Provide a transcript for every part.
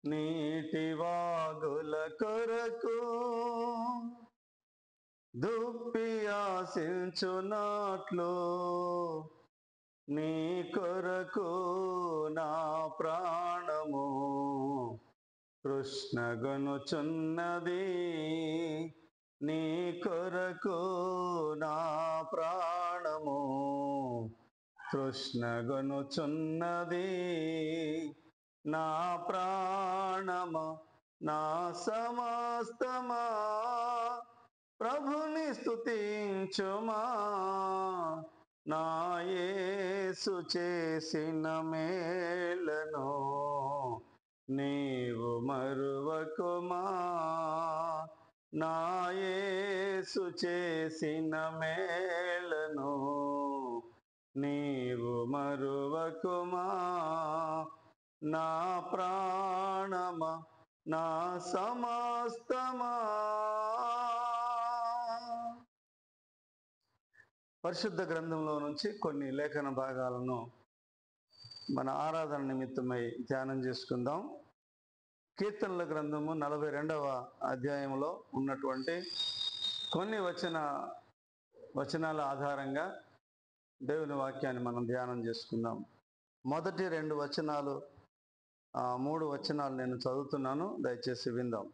నీటి వాగుల కొరకు దుప్పి ఆశించున్నట్లు నీ కొరకు నా ప్రాణము కృష్ణగొనుచున్నది. నీ కొరకు నా ప్రాణము కృష్ణగొనుచున్నది. నా ప్రాణము నా సమస్తమా ప్రభుని స్తుతించుమా. నా యేసు చేసిన మేలను నీవు మరువకుమా. నా యేసు చేసిన మేలను నీవు మరువకుమా. నా ప్రాణమా నా సమస్తమా. పరిశుద్ధ గ్రంథంలో నుంచి కొన్ని లేఖన భాగాలను మన ఆరాధన నిమిత్తమై ధ్యానం చేసుకుందాం. కీర్తనల గ్రంథము 42వ అధ్యాయంలో ఉన్నటువంటి కొన్ని వచనాల ఆధారంగా దేవుని వాక్యాన్ని మనం ధ్యానం చేసుకుందాం. మొదటి 2 వచనాలు 3 వచనాలు నేను చదువుతున్నాను, దయచేసి విందాం.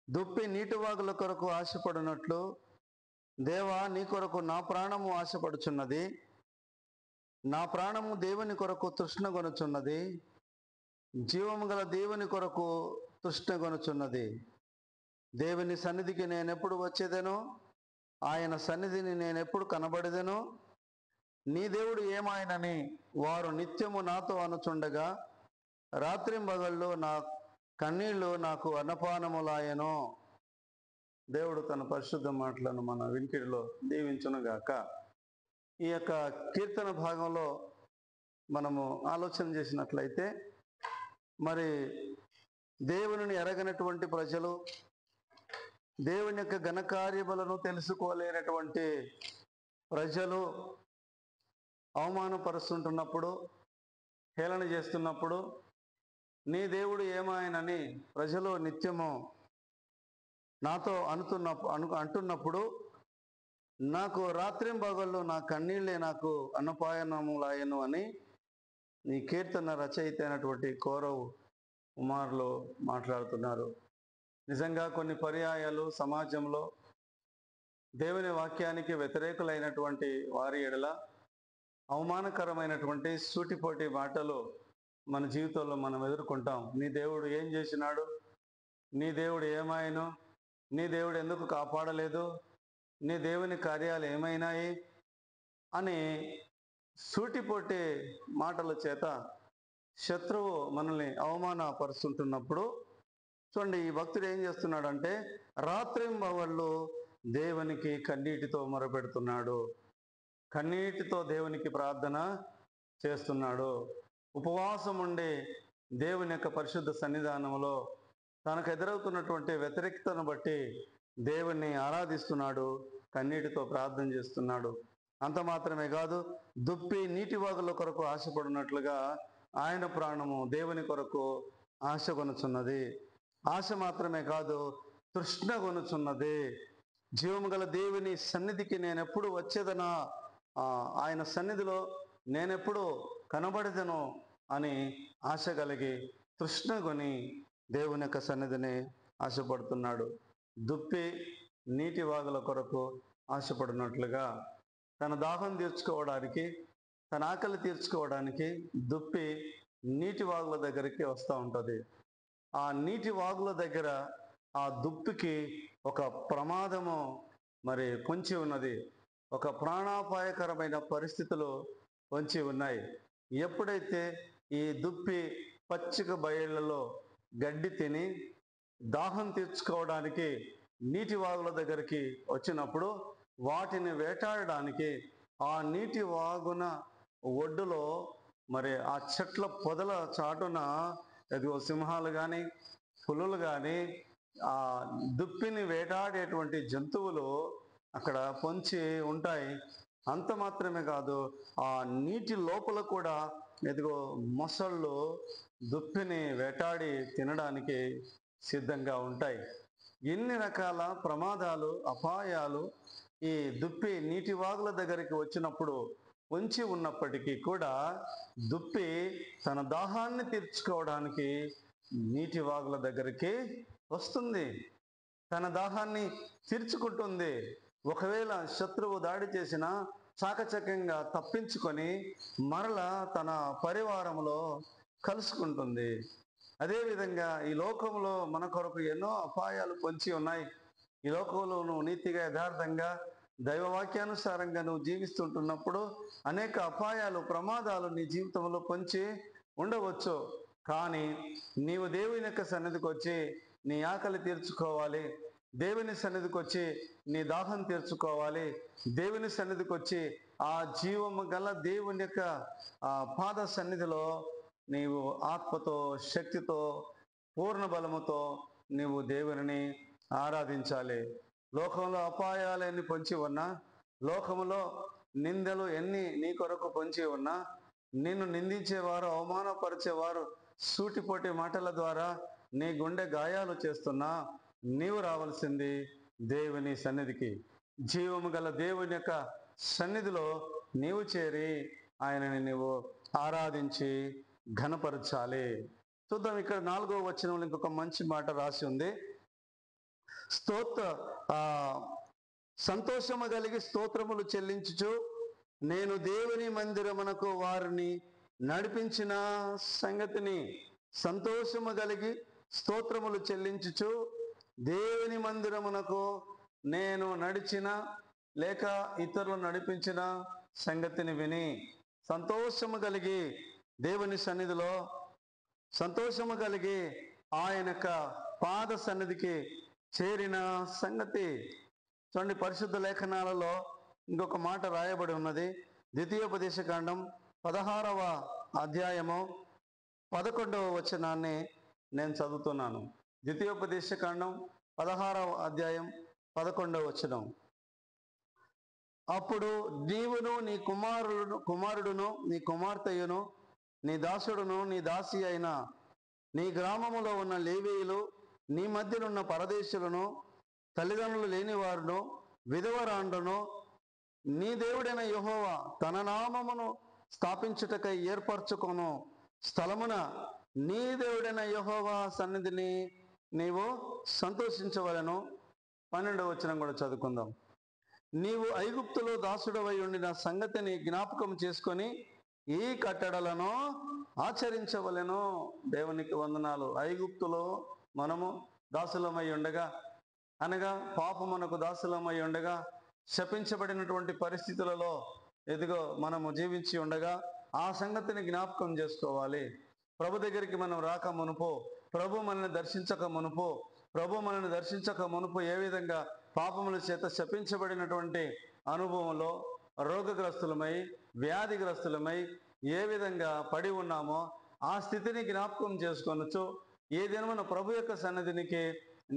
దుప్పి నీటివాగుల కొరకు ఆశపడినట్లు దేవా నీ కొరకు నా ప్రాణము ఆశపడుచున్నది. నా ప్రాణము దేవుని కొరకు తృష్ణగొనుచున్నది. జీవము గల దేవుని కొరకు తృష్ణగొనుచున్నది. దేవుని సన్నిధికి నేనెప్పుడు వచ్చేదెనో, ఆయన సన్నిధిని నేనెప్పుడు కనబడేదెనో. నీ దేవుడు ఏమాయనని వారు నిత్యము నాతో అనుచుండగా రాత్రింబగళ్ళు నా కన్నీళ్లు నాకు అన్నపానములాయనో. దేవుడు తన పరిశుద్ధ మాటలను మన వినికిడిలో దీవించునుగాక. ఈ యొక్క కీర్తన భాగంలో మనము ఆలోచన చేసినట్లయితే, మరి దేవుని ఎరగనటువంటి ప్రజలు, దేవుని యొక్క ఘనకార్యములను తెలుసుకోలేనటువంటి ప్రజలు అవమానపరుస్తుంటున్నప్పుడు, హేళన చేస్తున్నప్పుడు, నీ దేవుడు ఏమాయనని ప్రజలు నిత్యము నాతో అంటున్నప్పుడు నాకు రాత్రింబగళ్ళు నా కన్నీళ్ళే నాకు అన్నపాయనములాయను అని నీ కీర్తన రచయిత అయినటువంటి కోరవ్ కుమారులు మాట్లాడుతున్నారు. నిజంగా కొన్ని పర్యాయాలు సమాజంలో దేవుని వాక్యానికి వ్యతిరేకులైనటువంటి వారి ఎడల అవమానకరమైనటువంటి సూటిపోటి మాటలు మన జీవితంలో మనం ఎదుర్కొంటాం. నీ దేవుడు ఏం చేసినాడు, నీ దేవుడు ఏమాయను, నీ దేవుడు ఎందుకు కాపాడలేదు, నీ దేవుని కార్యాలు ఏమైనాయి అని సూటిపోటి మాటల చేత శత్రువు మనల్ని అవమానపరుస్తుంటున్నప్పుడు చూడండి, ఈ భక్తుడు ఏం చేస్తున్నాడంటే రాత్రింబవళ్ళు దేవునికి కన్నీటితో మొరపెడుతున్నాడు. కన్నీటితో దేవునికి ప్రార్థన చేస్తున్నాడు. ఉపవాసం ఉండి దేవుని యొక్క పరిశుద్ధ సన్నిధానంలో తనకు ఎదురవుతున్నటువంటి వ్యతిరేకతను బట్టి దేవుణ్ణి ఆరాధిస్తున్నాడు, కన్నీటితో ప్రార్థన చేస్తున్నాడు. అంత మాత్రమే కాదు, దుప్పి నీటివాగుల కొరకు ఆశపడినట్లుగా ఆయన ప్రాణము దేవుని కొరకు ఆశ కొనుచున్నది. ఆశ మాత్రమే కాదు, తృష్ణ కొనుచున్నది. జీవము గల దేవుని సన్నిధికి నేనెప్పుడు వచ్చేదనా, ఆయన సన్నిధిలో నేనెప్పుడు కనబడేదను అని ఆశ కలిగి తృష్ణ కొని దేవుని యొక్క సన్నిధిని ఆశపడుతున్నాడు. దుప్పి నీటి వాగుల కొరకు ఆశపడినట్లుగా తన దాహం తీర్చుకోవడానికి, తన ఆకలి తీర్చుకోవడానికి దుప్పి నీటి వాగుల దగ్గరికి వస్తూ ఉంటుంది. ఆ నీటి వాగుల దగ్గర ఆ దుప్పికి ఒక ప్రమాదము మరి పొంచి ఉన్నది. ఒక ప్రాణాపాయకరమైన పరిస్థితులు పొంచి ఉన్నాయి. ఎప్పుడైతే ఈ దుప్పి పచ్చిక బయళ్లలో గడ్డి తిని దాహం తీర్చుకోవడానికి నీటి వాగుల దగ్గరికి వచ్చినప్పుడు వాటిని వేటాడడానికి ఆ నీటి వాగున ఒడ్డులో మరి ఆ చెట్ల పొదల చాటున ఎదుగో సింహాలు కానీ పులులు కానీ ఆ దుప్పిని వేటాడేటువంటి జంతువులు అక్కడ పొంచి ఉంటాయి. అంత మాత్రమే కాదు, ఆ నీటి లోపల కూడా ఇదిగో మొసళ్ళు దుప్పిని వేటాడి తినడానికి సిద్ధంగా ఉంటాయి. ఎన్ని రకాల ప్రమాదాలు, అపాయాలు ఈ దుప్పి నీటి వాగుల దగ్గరికి వచ్చినప్పుడు పొంచి ఉన్నప్పటికీ కూడా దుప్పి తన దాహాన్ని తీర్చుకోవడానికి నీటి వాగుల దగ్గరికి వస్తుంది, తన దాహాన్ని తీర్చుకుంటుంది. ఒకవేళ శత్రువు దాడి చేసినా చాకచక్యంగా తప్పించుకొని మరలా తన పరివారంలో కలుసుకుంటుంది. అదేవిధంగా ఈ లోకంలో మన కొరకు ఎన్నో అపాయాలు పొంచి ఉన్నాయి. ఈ లోకంలో నువ్వు నీతిగా యథార్థంగా దైవవాక్యానుసారంగా నువ్వు జీవిస్తుంటున్నప్పుడు అనేక అపాయాలు, ప్రమాదాలు నీ జీవితంలో పొంచి ఉండవచ్చు. కానీ నీవు దేవుని యొక్క సన్నిధికి వచ్చి నీ ఆకలి తీర్చుకోవాలి, దేవుని సన్నిధికి వచ్చి నీ దాహం తీర్చుకోవాలి, దేవుని సన్నిధికి వచ్చి ఆ జీవము గల దేవుని యొక్క పాద సన్నిధిలో నీవు ఆత్మతో, శక్తితో, పూర్ణ బలముతో నీవు దేవుని ఆరాధించాలి. లోకంలో అపాయాలు ఎన్ని పొంచి ఉన్నా, లోకములో నిందలు ఎన్ని నీ కొరకు పొంచి ఉన్నా, నిన్ను నిందించేవారు, అవమానపరిచేవారు సూటిపోటి మాటల ద్వారా నీ గుండె గాయాలు చేస్తున్నా, నీవు రావాల్సింది దేవుని సన్నిధికి. జీవము గల దేవుని యొక్క సన్నిధిలో నీవు చేరి ఆయనని నీవు ఆరాధించి ఘనపరచాలి. చూద్దాం, ఇక్కడ 4వ వచనంలో ఇంకొక మంచి మాట రాసి ఉంది. సంతోషము కలిగి స్తోత్రములు చెల్లించుచు నేను దేవుని మందిరమునకు వారిని నడిపించిన సంగతిని. సంతోషము కలిగి స్తోత్రములు చెల్లించుచు దేవుని మందిరమునకు నేను నడిచిన లేక ఇతరులు నడిపించిన సంగతిని విని, సంతోషము కలిగి దేవుని సన్నిధిలో, సంతోషము కలిగి ఆయన యొక్క పాద సన్నిధికి చేరిన సంగతి. చూడండి, పరిశుద్ధ లేఖనాలలో ఇంకొక మాట రాయబడి ఉన్నది. ద్వితీయోపదేశకాండం 16వ అధ్యాయము 11వ వచనాన్ని నేను చదువుతున్నాను. ద్వితీయోపదేశకాండం 16వ అధ్యాయం 11వ వచనం. అప్పుడు నీవును నీ కుమారుడును నీ కుమార్తెయును నీ దాసుడును నీ దాసి అయిన నీ గ్రామములో ఉన్న లేవీయులు, నీ మధ్యనున్న పరదేశులను, తల్లిదండ్రులు లేని వారును, విధవరాండ్రును, నీ దేవుడైన యెహోవా తన నామమును స్థాపించుటకై ఏర్పరచుకొను స్థలమున నీ దేవుడైన యెహోవా సన్నిధిని నీవు సంతోషించవలెను. 12వ వచనం కూడా చదువుకుందాం. నీవు ఐగుప్తులో దాసుడవై ఉండిన సంగతిని జ్ఞాపకం చేసుకొని ఈ కట్టడలను ఆచరించవలెను. దేవునికి వందనాలు. ఐగుప్తులో మనము దాసులమై ఉండగా, అనగా పాపమునకు దాసులమై ఉండగా, శపించబడినటువంటి పరిస్థితులలో ఎదుగో మనము జీవించి ఉండగా ఆ సంగతిని జ్ఞాపకం చేసుకోవాలి. ప్రభు దగ్గరికి మనం రాక మునుపు, ప్రభు మనల్ని దర్శించక మునుపు ఏ విధంగా పాపముల చేత శపించబడినటువంటి అనుభవంలో రోగగ్రస్తులమై, వ్యాధిగ్రస్తులమై ఏ విధంగా పడి ఉన్నామో ఆ స్థితిని జ్ఞాపకం చేసుకొనొచ్చు. ఏ దినమున ప్రభు యొక్క సన్నిధినికి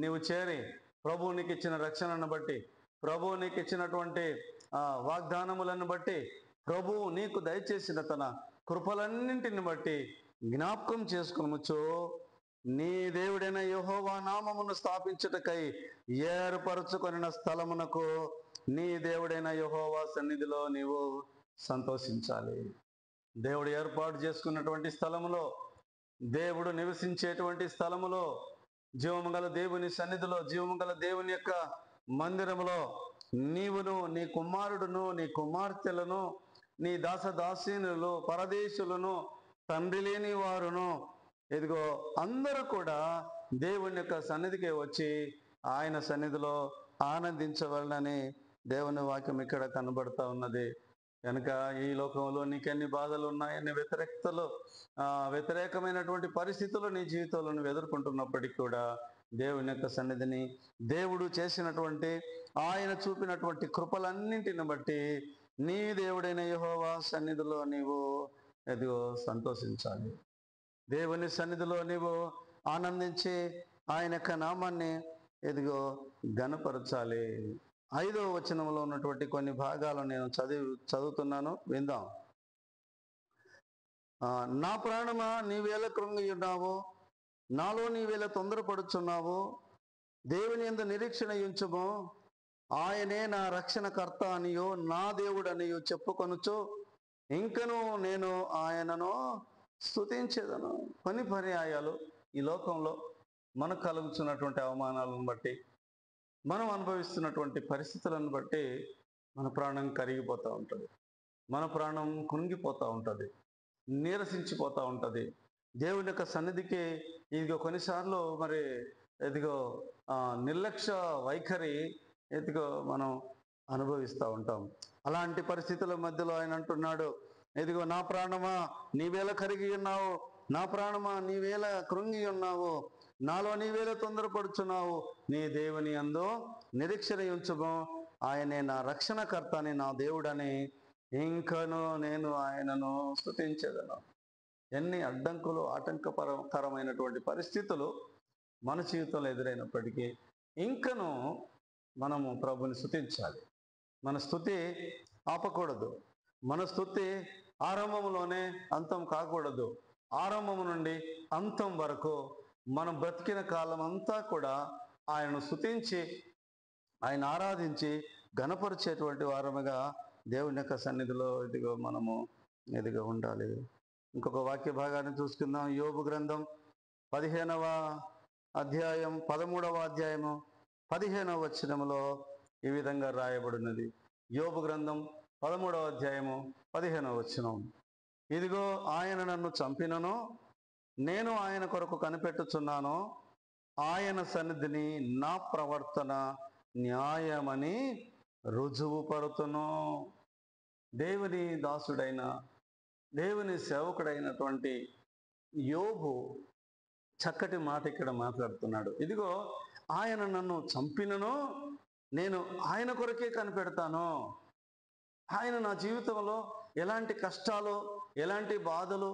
నీవు చేరి, ప్రభువు నీకు ఇచ్చిన రక్షణను బట్టి, ప్రభువు నీకు ఇచ్చినటువంటి వాగ్దానములను బట్టి, ప్రభువు నీకు దయచేసిన తన కృపలన్నింటిని బట్టి జ్ఞాపకం చేసుకొనొచ్చు. నీ దేవుడైన యెహోవా నామమును స్థాపించుటకై ఏర్పరచుకొనిన స్థలమునకు నీ దేవుడైన యెహోవా సన్నిధిలో నీవు సంతోషించాలి. దేవుడు ఏర్పాటు చేసుకున్నటువంటి స్థలములో, దేవుడు నివసించేటువంటి స్థలములో, జీవము గల దేవుని సన్నిధిలో, జీవము గల దేవుని యొక్క మందిరములో నీవును, నీ కుమారుడును, నీ కుమార్తెలను, నీ దాసదాసీనులు, పరదేశులను, తండ్రి లేని వారును, ఇదిగో అందరూ కూడా దేవుని యొక్క సన్నిధికి వచ్చి ఆయన సన్నిధిలో ఆనందించవలనని దేవుని వాక్యం ఇక్కడ కనబడుతూ ఉన్నది. కనుక ఈ లోకంలో నీకెన్ని బాధలు ఉన్నాయి, ఎన్ని వ్యతిరేకమైనటువంటి పరిస్థితులు నీ జీవితంలో నువ్వు ఎదుర్కొంటున్నప్పటికీ కూడా దేవుని యొక్క సన్నిధిని, దేవుడు చేసినటువంటి, ఆయన చూపినటువంటి కృపలన్నింటిని బట్టి నీ దేవుడైన యెహోవా సన్నిధిలో నీవు ఎదిగో సంతోషించాలి. దేవుని సన్నిధిలో నీవు ఆనందించి ఆయన యొక్క నామాన్ని ఎదిగో ఘనపరచాలి. 5వ వచనంలో ఉన్నటువంటి కొన్ని భాగాలు నేను చదువుతున్నాను, విందాం. నా ప్రాణమా నీవేళ కృంగి ఉన్నావు, నాలో నీవేళ తొందరపడుచున్నావు, దేవుని యందు నిరీక్షణ ఉంచుము, ఆయనే నా రక్షణకర్త అనియో నా దేవుడు అనియో చెప్పుకొనుచు ఇంకను నేను ఆయనను స్తుతించేదను. కొన్ని పర్యాయాలు ఈ లోకంలో మనకు కలుగుతున్నటువంటి అవమానాలను బట్టి, మనం అనుభవిస్తున్నటువంటి పరిస్థితులను బట్టి మన ప్రాణం కరిగిపోతూ ఉంటుంది, మన ప్రాణం కృంగిపోతూ ఉంటుంది, నీరసించిపోతూ ఉంటుంది. దేవుని యొక్క సన్నిధికి ఇదిగో కొన్నిసార్లు మరి ఇదిగో నిర్లక్ష్య వైఖరి ఇదిగో మనం అనుభవిస్తూ ఉంటాం. అలాంటి పరిస్థితుల మధ్యలో ఆయన అంటున్నాడు, ఇదిగో నా ప్రాణమా నీవేళ కరిగి ఉన్నావు, నా ప్రాణమా నీవేళ కృంగి ఉన్నావు, నాలో నీవేళ తొందరపడుచున్నావు, నీ దేవుని యందు నిరీక్షణ ఉంచుము, ఆయనే నా రక్షణకర్త అని నా దేవుడని ఇంకను నేను ఆయనను స్తుతించెదను. ఎన్ని అడ్డంకులు ఆటంకకరమైనటువంటి పరిస్థితులు మన జీవితంలో ఎదురైనప్పటికీ ఇంకను మనము ప్రభుని స్తుతించాలి. మన స్తుతి ఆపకూడదు, మన స్తుతి ఆరంభంలోనే అంతం కాకూడదు. ఆరంభం నుండి అంతం వరకు మనం బ్రతికిన కాలం అంతా కూడా ఆయనను స్తుతించి ఆయన ఆరాధించి ఘనపరిచేటువంటి వారముగా దేవుని యొక్క సన్నిధిలో ఇదిగో మనము ఇదిగో ఉండాలి. ఇంకొక వాక్య భాగాన్ని చూసుకుందాం. యోబు గ్రంథం 15వ అధ్యాయం 13వ అధ్యాయము 15వ వచనములో ఈ విధంగా రాయబడినది. యోబు గ్రంథం 13వ అధ్యాయము 15వ వచనం, ఇదిగో ఆయన నన్ను చంపినను నేను ఆయన కొరకు కనిపెట్టుచున్నాను, ఆయన సన్నిధిని నా ప్రవర్తన న్యాయమని రుజువు పరుతును. దేవుని దాసుడైన దేవుని సేవకుడైనటువంటి యోబు చక్కటి మాట ఇక్కడ మాట్లాడుతున్నాడు. ఇదిగో ఆయన నన్ను చంపినను నేను ఆయన కొరకే కనిపెడతాను. ఆయన నా జీవితంలో ఎలాంటి కష్టాలు, ఎలాంటి బాధలు,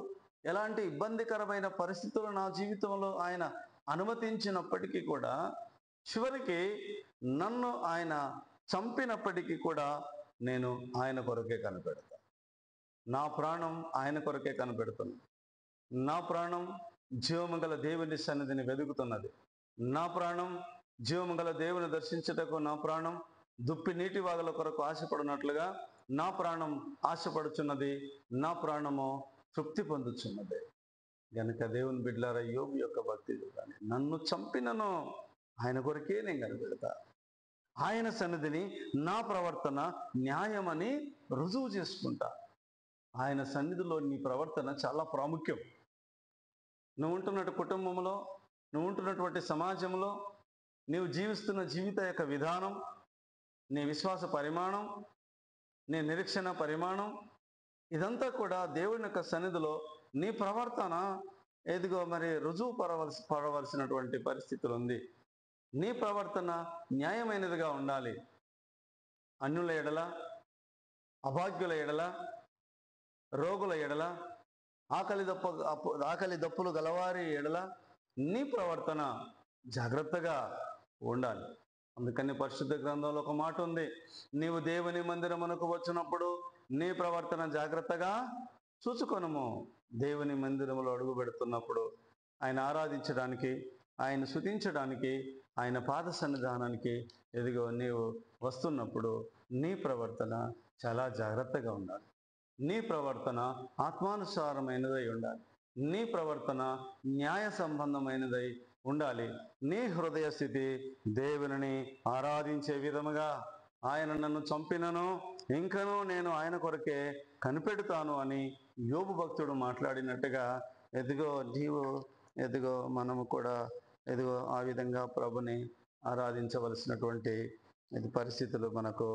ఎలాంటి ఇబ్బందికరమైన పరిస్థితులు నా జీవితంలో ఆయన అనుమతించినప్పటికీ కూడా చివరికి నన్ను ఆయన చంపినప్పటికీ కూడా నేను ఆయన కొరకే కనిపెడతాను. నా ప్రాణం ఆయన కొరకే కనిపెడుతున్నది. నా ప్రాణం జీవము గల దేవుని సన్నిధిని వెదుకుతున్నది. నా ప్రాణం జీవము గల దేవుని దర్శించుటకు, నా ప్రాణం దుప్పి నీటి వాగుల కొరకు ఆశపడినట్లుగా నా ప్రాణం ఆశపడుచున్నది, నా ప్రాణము తృప్తి పొందుచున్నది. గనుక దేవుని బిడ్డలారా, యోబు యొక్క భక్తి చూడాలి. నన్ను చంపినను ఆయన కొరకే నేను కనిపెడతా, ఆయన సన్నిధిని నా ప్రవర్తన న్యాయమని రుజువు చేసుకుంటా. ఆయన సన్నిధిలో నీ ప్రవర్తన చాలా ప్రాముఖ్యం. నువ్వు ఉంటున్నట్టు కుటుంబంలో, నువ్వు ఉంటున్నటువంటి సమాజంలో, నీవు జీవిస్తున్న జీవిత యొక్క విధానం, నీ విశ్వాస పరిమాణం, నీ నిరీక్షణ పరిమాణం, ఇదంతా కూడా దేవుని యొక్క సన్నిధిలో నీ ప్రవర్తన ఎదిగో మరి రుజువు పడవలసినటువంటి పరిస్థితులు ఉంది. నీ ప్రవర్తన న్యాయమైనదిగా ఉండాలి. అన్యుల ఎడల, అభాగ్యుల ఎడల, రోగుల ఎడల, ఆకలి దప్పులు గలవారి ఎడల నీ ప్రవర్తన జాగ్రత్తగా ఉండాలి. అందుకని పరిశుద్ధ గ్రంథంలో ఒక మాట ఉంది, నీవు దేవుని మందిరమునకు వచ్చినప్పుడు నీ ప్రవర్తన జాగ్రత్తగా చూచుకొనుము. దేవుని మందిరములో అడుగు పెడుతున్నప్పుడు, ఆయన ఆరాధించడానికి, ఆయన స్తుతించడానికి, ఆయన పాద సన్నిధానానికి ఎదిగో నీవు వస్తున్నప్పుడు నీ ప్రవర్తన చాలా జాగ్రత్తగా ఉండాలి. నీ ప్రవర్తన ఆత్మానుసారమైనదై ఉండాలి. నీ ప్రవర్తన న్యాయ సంబంధమైనదై ఉండాలి. నీ హృదయ స్థితి దేవుని ఆరాధించే విధముగా, ఆయన నన్ను చంపినను ఇంకనూ నేను ఆయన కొరకే కనిపెడతాను అని యోబు భక్తుడు మాట్లాడినట్టుగా ఎదిగో మనము కూడా ఆ విధంగా ప్రభుని ఆరాధించవలసినటువంటి పరిస్థితులు మనకు